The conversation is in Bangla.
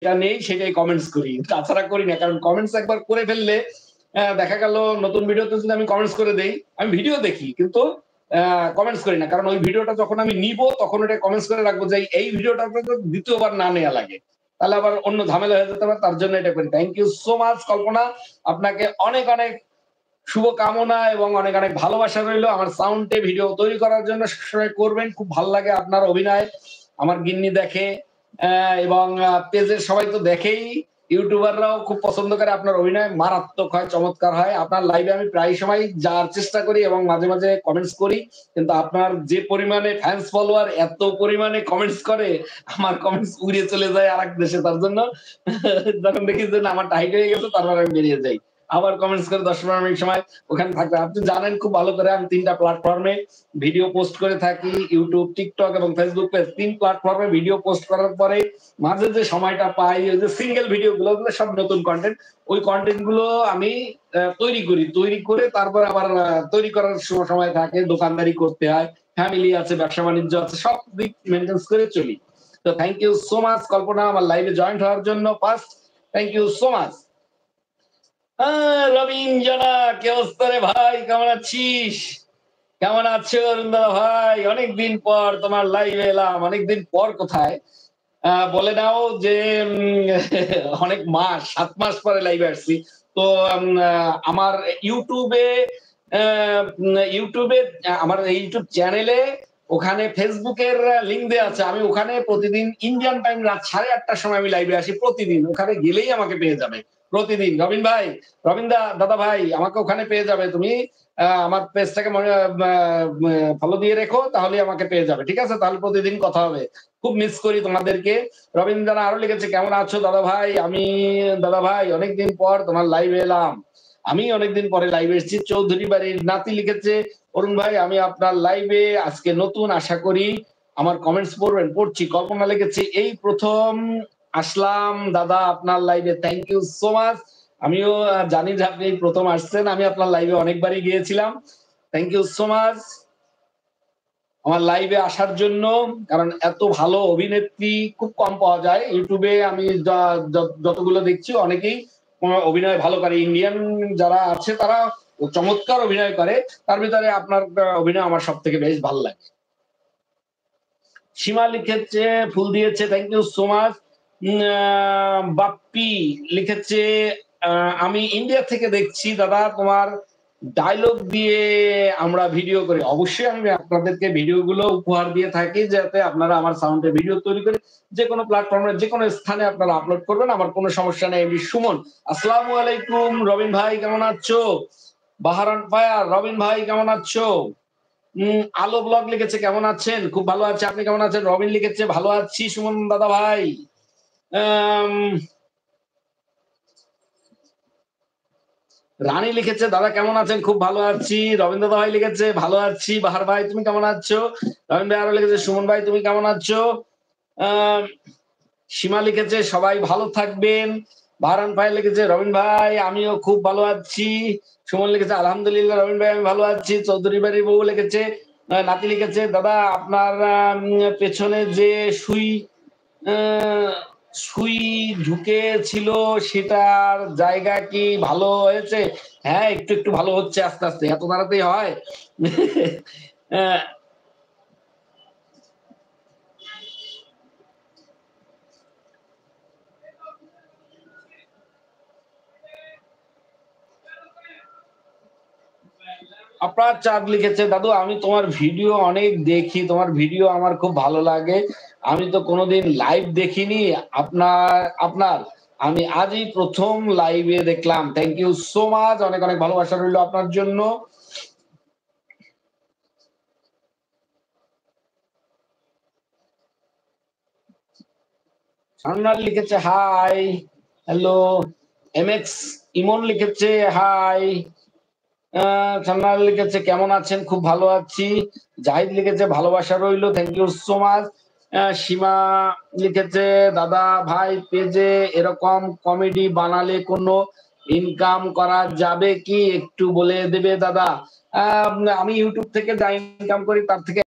যেটা নেই সেটাই কমেন্টস করি। তাছাড়া করি না। কারণ কমেন্টস একবার করে ফেললে দেখা গেল নতুন ভিডিওতে যদি আমি কমেন্টস করে দেই, আমি ভিডিও দেখি কিন্তু কমেন্টস করি না। কারণ ওই ভিডিওটা যখন আমি নিবো তখন ওটা কমেন্টস করে রাখবো যে এই ভিডিওটাতে তো ২য় বার না নেয়া লাগে। তাহলে আবার অন্য ঝামেলা হয়ে যেতে পারে তার জন্য এটা করি। থ্যাংক ইউ সো মাচ কল্পনা। আপনাকে অনেক, অনেক শুভকামনা এবং অনেক, অনেক ভালোবাসা রইলো। আমার সাউন্ডে ভিডিও তৈরি করার জন্য সবসময় করবেন। খুব ভাল লাগে আপনার অভিনয়। আমার গিন্নি দেখে এবং পেজের সবাই তো দেখেই। ইউটিউবাররাও খুব পছন্দ করে আপনার অভিনয়। মারাত্মক হয়, চমৎকার হয়। আপনার লাইভে আমি প্রায় সময় যাওয়ার চেষ্টা করি এবং মাঝে, মাঝে কমেন্টস করি। কিন্তু আপনার যে পরিমাণে ফ্যান্স ফলোয়ার এত পরিমাণে কমেন্টস করে, আমার কমেন্টস উড়ে চলে যায় আরেক দেশে। তার জন্য যখন দেখি যে না আমারটা হাইড হয়ে গেছে তারপর আমি বেরিয়ে যাই। আবার কমেন্টস করে ১০-১৫ মিনিট সময় ওখানে থাকতে। আপনি জানেন খুব ভালো করে আমি ৩ টা প্ল্যাটফর্মে ভিডিও পোস্ট করে থাকি। YouTube, TikTok এবং Facebook পেজ ৩ প্ল্যাটফর্মে ভিডিও পোস্ট করার পরে মাঝে যে সময়টা পাই ওই যে সিঙ্গেল ভিডিও গুলো ওগুলো সব নতুন কনটেন্ট। ওই কনটেন্ট গুলো আমি তৈরি করি। তৈরি করে তারপর আবার তৈরি করার সময় থাকে, দোকানদারি করতে হয়। ফ্যামিলি আছে, ব্যবসা-বাণিজ্য আছে। সব দিক মেইনটেন্স করে চলি। তো thank you so much Kalpana আমার লাইভে জয়েন্ট হওয়ার জন্য first. Thank you so much. Robin Jana কি অবস্থা রে ভাই? কেমন আছিস? কেমন আছো অরুণ দাদা ভাই? অনেকদিন পর তোমার লাইভে এলাম। অনেকদিন পর কোথায়? বলে নাও যে অনেক মাস ৭ মাস পরে লাইভে আসছি। তো আমার ইউটিউবে ইউটিউবে আমার ইউটিউব চ্যানেলে ওখানে ফেসবুকের লিংক দেয়া আছে। আমি ওখানে প্রতিদিন ইন্ডিয়ান টাইম রাত ৮:৩০ টার সময় আমি লাইভে আসি প্রতিদিন। ওখানে গেলেই আমাকে পেয়ে যাবে। প্রতিদিন। রবিন ভাই, রবিন দাদা ভাই আমাকে ওখানে পেয়ে যাবে। তুমি আমার পেজটাকে মনে ফলো দিয়ে রেখো তাহলেই আমাকে পেয়ে যাবে। ঠিক আছে? তাহলে প্রতিদিন কথা হবে। খুব মিস করি তোমাদেরকে। রবিন জানা আরো লিখেছে, "কেমন আছো দাদা ভাই? দাদা ভাই অনেকদিন পর তোমার লাইভে এলাম।" আমি অনেকদিন পরে লাইভে এসেছি। চৌধুরী বাড়ির নাতি লিখেছে, "অরুণ ভাই আমি আপনার লাইভে আজকে নতুন আশা করি আমার কমেন্টস পড়বেন।" পড়ছি। কল্পনা লিখেছে, "এই ১ম আসলাম দাদা আপনার লাইভে। Thank you so much." আমিও জানি যে আপনি ১ম আসছেন। আমি আপনার লাইভে অনেকবারই গিয়েছিলাম। থ্যাংক ইউ সো মাচ আমার লাইভে আসার জন্য। কারণ এত ভালো অভিনেত্রী খুব কম পাওয়া যায়। ইউটিউবে আমি যতগুলো দেখছি অনেকেই অভিনয় ভালো করে। ইন্ডিয়ান যারা আছে তারা চমৎকার অভিনয় করে। তার ভিতরে আপনার অভিনয় আমার সবথেকে বেশ ভাল লাগে। সীমা লিখেছে, ফুল দিয়েছে। Thank you so much. Bappi লিখেছে, "আমি ইন্ডিয়া থেকে দেখছি দাদা তোমার ডায়লগ দিয়ে আমরা ভিডিও করি।" অবশ্যই আমি আপনাদেরকে ভিডিওগুলো উপহার দিয়ে থাকি যাতে আপনারা আমার সাউন্ডে ভিডিও তৈরি করে যেকোনো প্ল্যাটফর্মে যেকোনো স্থানে আপনারা আপলোড করবেন। আমার কোনো সমস্যা নেই। এমডি সুমন, আসসালামু আলাইকুম। রবিন ভাই কেমন আছো? বাহারান ফায়ার, রবিন ভাই কেমন আছো? আলো ব্লগ লিখেছে, "কেমন আছেন?" খুব ভালো আছি। আপনি কেমন আছেন? রবিন লিখেছে, "ভালো আছি সুমন দাদা ভাই।" আম রানী লিখেছে, "দাদা কেমন আছেন?" খুব ভালো আছি। রবীন্দ্র দাদা ভাই লিখেছে, "ভালো আছি।" বাহার ভাই, "তুমি কেমন আছো?" রবীন ভাই আরো লিখেছে, "সুমন ভাই তুমি কেমন আছো?" আম সীমা লিখেছে, "সবাই ভালো থাকবেন।" বাহারান ভাই লিখেছে, "রবিন ভাই আমিও খুব ভালো আছি।" সুমন লিখেছে, "আলহামদুলিল্লাহ রবিন ভাই আমি ভালো আছি।" চৌধুরী বাড়ির বউ লিখেছে, নাতি লিখেছে, "দাদা আপনার পেছনে যে আ সুই ঢুকেছিল সেটার জায়গা কি ভালো হয়েছে?" হ্যাঁ, একটু, একটু ভালো হচ্ছে আস্তে, আস্তে। এত তাড়াতাড়ি হয়? অ্যা আপনার চাঁদ লিখেছে, "দাদু আমি তোমার ভিডিও অনেক দেখি। তোমার ভিডিও আমার খুব ভালো লাগে। আমি তো কোনোদিন লাইভ দেখিনি আপনার আপনার। আমি আজই ১ম লাইভে দেখলাম। Thank you so much. অনেক, অনেক ভালোবাসা রইলো আপনার জন্য।" সান্নাল লিখেছে, "হাই, হ্যালো।" এমএক্স ইমন লিখেছে, "হাই।" সান্নাল লিখেছে, "কেমন আছেন?" খুব ভালো আছি। জাহিদ লিখেছে, "ভালোবাসা রইলো। Thank you so much." Seema লিখেছে, "দাদা ভাই পেজে এরকম কমেডি বানালে কোনো ইনকাম করা যাবে কি? একটু বলে দেবে দাদা?" আ আমি ইউটিউব থেকে যা ইনকাম করি তার থেকে